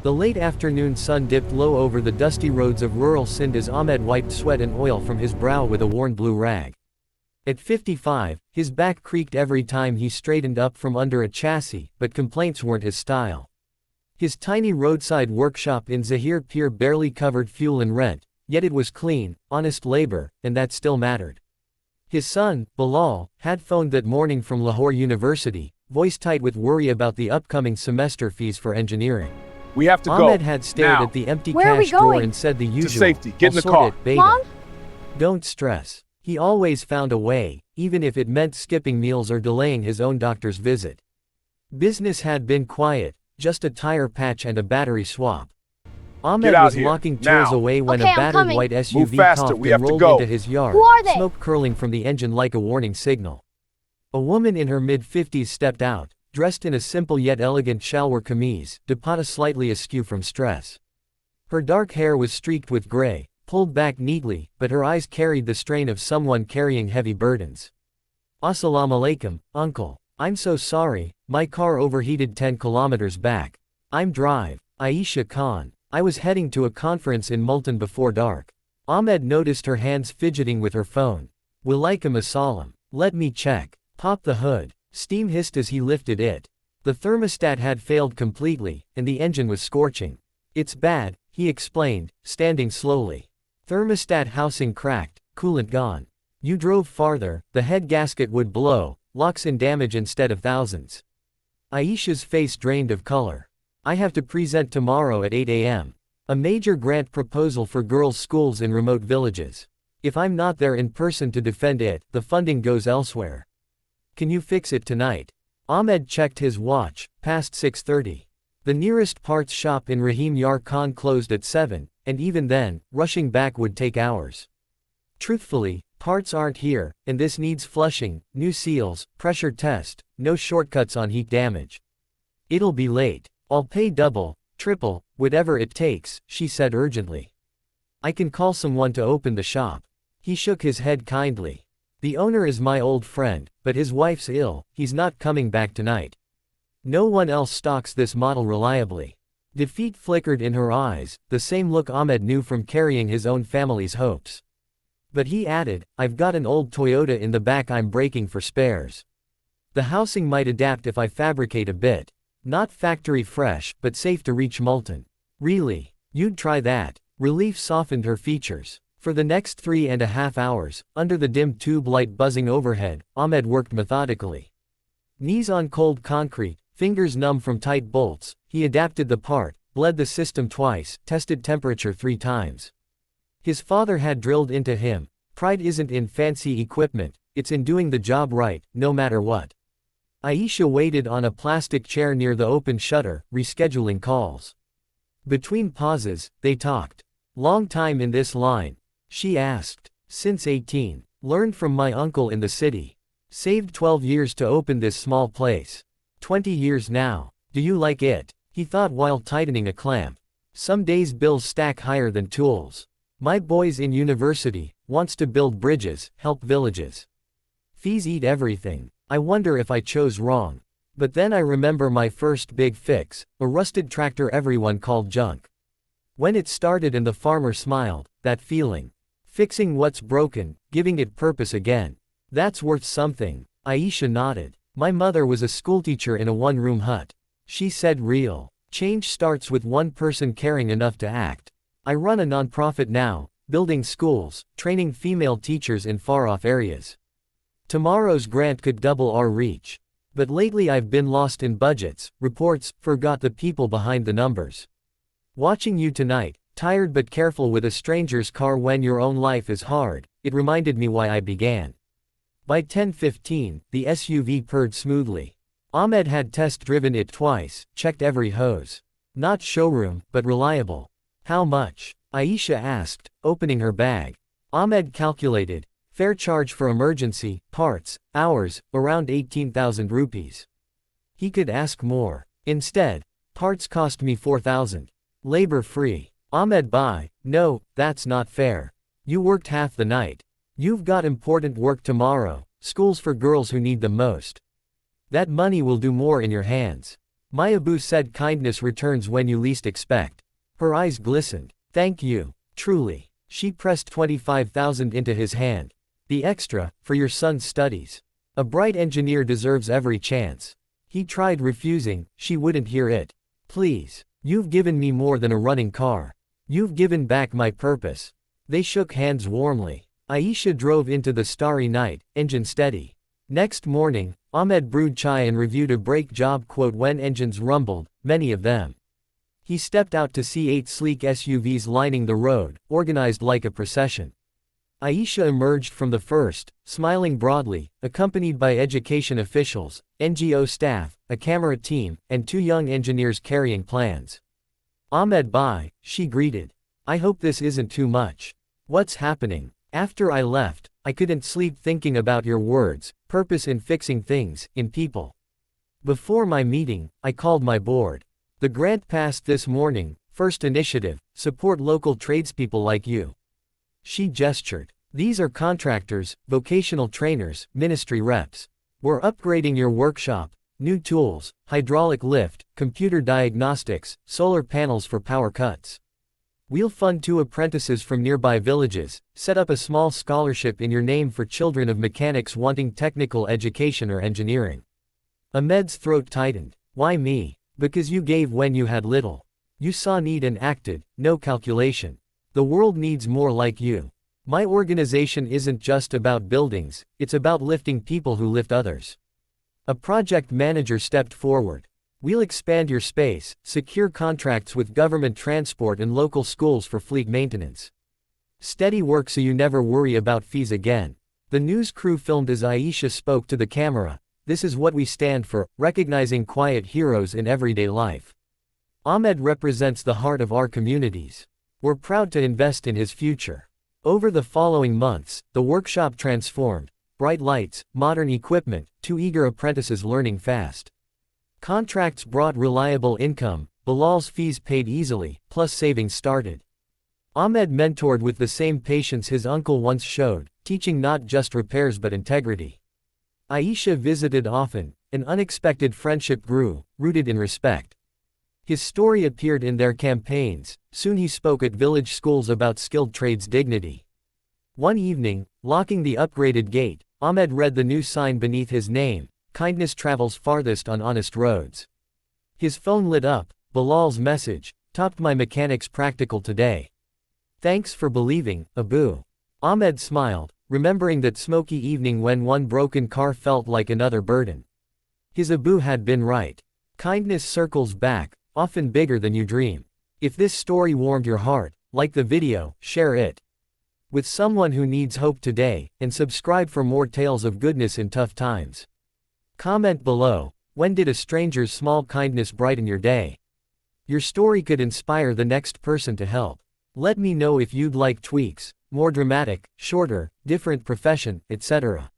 The late afternoon sun dipped low over the dusty roads of rural Sindh as Ahmed wiped sweat and oil from his brow with a worn blue rag. At 55, his back creaked every time he straightened up from under a chassis, but complaints weren't his style. His tiny roadside workshop in Zahir Pir barely covered fuel and rent, yet it was clean, honest labor, and that still mattered. His son, Bilal, had phoned that morning from Lahore University, voice tight with worry about the upcoming semester fees for engineering. We have to go. Ahmed had stared now. at the empty Where are we cash drawer going? and said the To usual. safety. Get in "I'll the sort car." it, beta." Mom? Don't stress. He always found a way, even if it meant skipping meals or delaying his own doctor's visit. Business had been quiet, just a tire patch and a battery swap. Ahmed out was here, locking tools now. away when Okay, a I'm battered coming. white SUV Move faster, coughed we and have to rolled go. into his yard, Who are they? smoke curling from the engine like a warning signal. A woman in her mid-50s stepped out, dressed in a simple yet elegant shalwar kameez, dupatta slightly askew from stress. Her dark hair was streaked with gray, pulled back neatly, but her eyes carried the strain of someone carrying heavy burdens. "Assalamu alaikum, uncle. I'm so sorry, my car overheated 10 kilometers back. I'm drive, Aisha Khan. I was heading to a conference in Multan before dark." Ahmed noticed her hands fidgeting with her phone. "Walaikum assalam. Let me check." Pop the hood. Steam hissed as he lifted it. The thermostat had failed completely, and the engine was scorching. "It's bad," he explained, standing slowly. "Thermostat housing cracked, coolant gone. You drove farther, the head gasket would blow, locks in damage instead of thousands." Aisha's face drained of color. "I have to present tomorrow at 8 a.m. A major grant proposal for girls' schools in remote villages. If I'm not there in person to defend it, the funding goes elsewhere. Can you fix it tonight?" Ahmed checked his watch, past 6:30. The nearest parts shop in Rahim Yar Khan closed at 7, and even then, rushing back would take hours. "Truthfully, parts aren't here, and this needs flushing, new seals, pressure test, no shortcuts on heat damage. It'll be late. I'll pay double, triple, whatever it takes," she said urgently. "I can call someone to open the shop." He shook his head kindly. "The owner is my old friend, but his wife's ill, he's not coming back tonight. No one else stocks this model reliably." Defeat flickered in her eyes, the same look Ahmed knew from carrying his own family's hopes. But he added, "I've got an old Toyota in the back I'm breaking for spares. The housing might adapt if I fabricate a bit. Not factory fresh, but safe to reach Multan." "Really? You'd try that?" Relief softened her features. For the next 3.5 hours, under the dim tube light buzzing overhead, Ahmed worked methodically. Knees on cold concrete, fingers numb from tight bolts, he adapted the part, bled the system twice, tested temperature 3 times. His father had drilled into him, pride isn't in fancy equipment, it's in doing the job right, no matter what. Aisha waited on a plastic chair near the open shutter, rescheduling calls. Between pauses, they talked. "Long time in this line?" she asked. "Since 18. Learned from my uncle in the city. Saved 12 years to open this small place. 20 years now. Do you like it?" he thought while tightening a clamp. "Some days bills stack higher than tools. My boy's in university, wants to build bridges, help villages. Fees eat everything. I wonder if I chose wrong. But then I remember my first big fix, a rusted tractor everyone called junk. When it started and the farmer smiled, that feeling. Fixing what's broken, giving it purpose again. That's worth something." Aisha nodded. "My mother was a schoolteacher in a one-room hut. She said real change starts with one person caring enough to act. I run a nonprofit now, building schools, training female teachers in far-off areas. Tomorrow's grant could double our reach. But lately I've been lost in budgets, reports, forgot the people behind the numbers. Watching you tonight, tired but careful with a stranger's car when your own life is hard, it reminded me why I began." By 10:15, the SUV purred smoothly. Ahmed had test-driven it twice, checked every hose. Not showroom, but reliable. "How much?" Aisha asked, opening her bag. Ahmed calculated. Fair charge for emergency, parts, hours, around 18,000 rupees. He could ask more. Instead, "Parts cost me 4,000. Labor free." Ahmed Bhai, "No, that's not fair. You worked half the night. You've got important work tomorrow, schools for girls who need them most. That money will do more in your hands." My Abu said kindness returns when you least expect. Her eyes glistened. Thank you. Truly. She pressed 25,000 into his hand. The extra, for your son's studies. A bright engineer deserves every chance. He tried refusing, she wouldn't hear it. Please. You've given me more than a running car. You've given back my purpose. They shook hands warmly. Aisha drove into the starry night, engine steady. Next morning, Ahmed brewed chai and reviewed a brake job quote when engines rumbled, many of them. He stepped out to see 8 sleek SUVs lining the road, organized like a procession. Aisha emerged from the first, smiling broadly, accompanied by education officials, NGO staff, a camera team, and 2 young engineers carrying plans. Ahmed bye, she greeted. I hope this isn't too much. What's happening? After I left, I couldn't sleep thinking about your words, purpose in fixing things, in people. Before my meeting, I called my board. The grant passed this morning, first initiative, support local tradespeople like you. She gestured. These are contractors, vocational trainers, ministry reps. We're upgrading your workshop, new tools, hydraulic lift, computer diagnostics, solar panels for power cuts. We'll fund 2 apprentices from nearby villages, set up a small scholarship in your name for children of mechanics wanting technical education or engineering. Ahmed's throat tightened. Why me? Because you gave when you had little. You saw need and acted, no calculation. The world needs more like you. My organization isn't just about buildings, it's about lifting people who lift others. A project manager stepped forward. We'll expand your space, secure contracts with government transport and local schools for fleet maintenance. Steady work so you never worry about fees again. The news crew filmed as Aisha spoke to the camera. This is what we stand for, recognizing quiet heroes in everyday life. Ahmed represents the heart of our communities. We're proud to invest in his future. Over the following months, the workshop transformed. Bright lights, modern equipment, 2 eager apprentices learning fast. Contracts brought reliable income, Bilal's fees paid easily, plus savings started. Ahmed mentored with the same patience his uncle once showed, teaching not just repairs but integrity. Aisha visited often, an unexpected friendship grew, rooted in respect. His story appeared in their campaigns, soon he spoke at village schools about skilled trades dignity. One evening, locking the upgraded gate, Ahmed read the new sign beneath his name, kindness travels farthest on honest roads. His phone lit up, Bilal's message, topped my mechanic's practical today. Thanks for believing, Abu. Ahmed smiled, remembering that smoky evening when one broken car felt like another burden. His Abu had been right. Kindness circles back, often bigger than you dream. If this story warmed your heart, like the video, share it with someone who needs hope today, and subscribe for more tales of goodness in tough times. Comment below, when did a stranger's small kindness brighten your day? Your story could inspire the next person to help. Let me know if you'd like tweaks, more dramatic, shorter, different profession, etc.